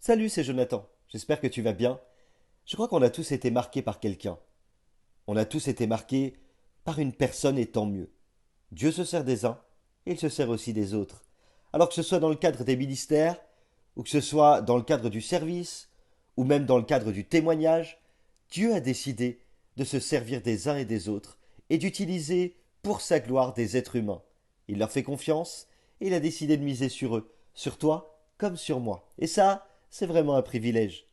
Salut, c'est Jonathan. J'espère que tu vas bien. Je crois qu'on a tous été marqués par quelqu'un. On a tous été marqués par une personne et tant mieux. Dieu se sert des uns et il se sert aussi des autres. Alors que ce soit dans le cadre des ministères, ou que ce soit dans le cadre du service, ou même dans le cadre du témoignage, Dieu a décidé de se servir des uns et des autres et d'utiliser pour sa gloire des êtres humains. Il leur fait confiance et il a décidé de miser sur eux, sur toi comme sur moi. Et ça, c'est vraiment un privilège.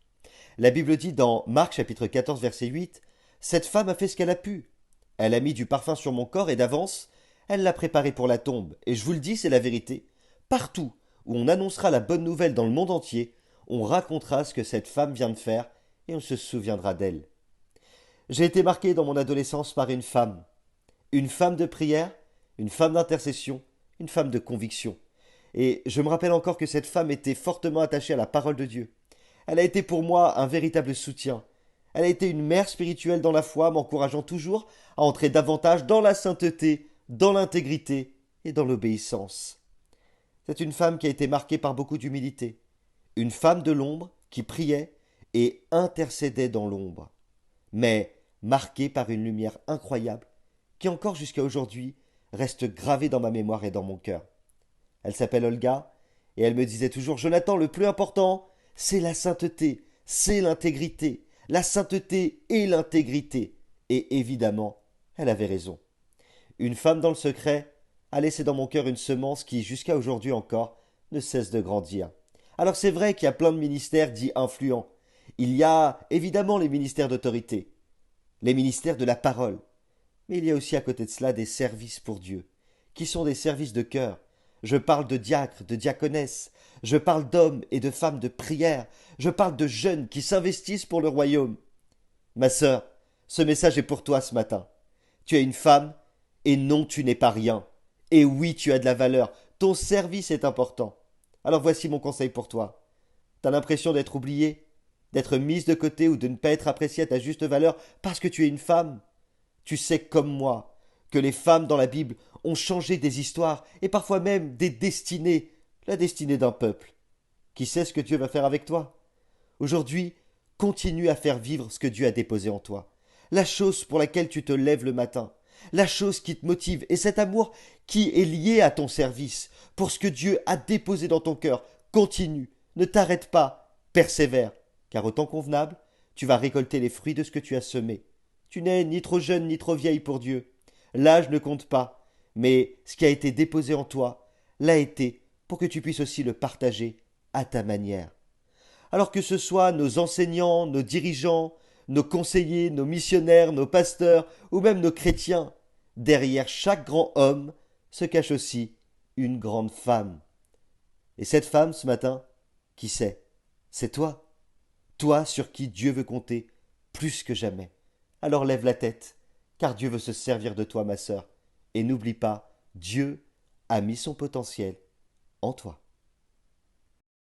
La Bible dit dans Marc chapitre 14 verset 8, cette femme a fait ce qu'elle a pu. Elle a mis du parfum sur mon corps et d'avance, elle l'a préparé pour la tombe. Et je vous le dis, c'est la vérité. Partout où on annoncera la bonne nouvelle dans le monde entier, on racontera ce que cette femme vient de faire et on se souviendra d'elle. J'ai été marqué dans mon adolescence par une femme de prière, une femme d'intercession, une femme de conviction. Et je me rappelle encore que cette femme était fortement attachée à la parole de Dieu. Elle a été pour moi un véritable soutien. Elle a été une mère spirituelle dans la foi, m'encourageant toujours à entrer davantage dans la sainteté, dans l'intégrité et dans l'obéissance. C'est une femme qui a été marquée par beaucoup d'humilité, une femme de l'ombre qui priait et intercédait dans l'ombre, mais marquée par une lumière incroyable qui encore jusqu'à aujourd'hui reste gravée dans ma mémoire et dans mon cœur. Elle s'appelle Olga, et elle me disait toujours Jonathan, le plus important, c'est la sainteté, c'est l'intégrité. La sainteté et l'intégrité. Et évidemment, elle avait raison. Une femme dans le secret a laissé dans mon cœur une semence qui, jusqu'à aujourd'hui encore, ne cesse de grandir. Alors c'est vrai qu'il y a plein de ministères dits influents. Il y a évidemment les ministères d'autorité, les ministères de la parole, mais il y a aussi à côté de cela des services pour Dieu, qui sont des services de cœur. Je parle de diacres, de diaconesses, je parle d'hommes et de femmes de prière, je parle de jeunes qui s'investissent pour le royaume. Ma sœur, ce message est pour toi ce matin. Tu es une femme, et non, tu n'es pas rien. Et oui, tu as de la valeur, ton service est important. Alors voici mon conseil pour toi. T'as l'impression d'être oubliée, d'être mise de côté ou de ne pas être appréciée à ta juste valeur parce que tu es une femme. Tu sais comme moi que les femmes dans la Bible ont changé des histoires et parfois même des destinées, la destinée d'un peuple. Qui sait ce que Dieu va faire avec toi? Aujourd'hui, continue à faire vivre ce que Dieu a déposé en toi. La chose pour laquelle tu te lèves le matin, la chose qui te motive et cet amour qui est lié à ton service, pour ce que Dieu a déposé dans ton cœur. Continue, ne t'arrête pas, persévère, car au temps convenable, tu vas récolter les fruits de ce que tu as semé. Tu n'es ni trop jeune ni trop vieille pour Dieu. L'âge ne compte pas, mais ce qui a été déposé en toi l'a été pour que tu puisses aussi le partager à ta manière. Alors que ce soit nos enseignants, nos dirigeants, nos conseillers, nos missionnaires, nos pasteurs ou même nos chrétiens, derrière chaque grand homme se cache aussi une grande femme. Et cette femme, ce matin, qui c'est? C'est toi. Toi sur qui Dieu veut compter plus que jamais. Alors lève la tête, car Dieu veut se servir de toi, ma sœur. Et n'oublie pas, Dieu a mis son potentiel en toi.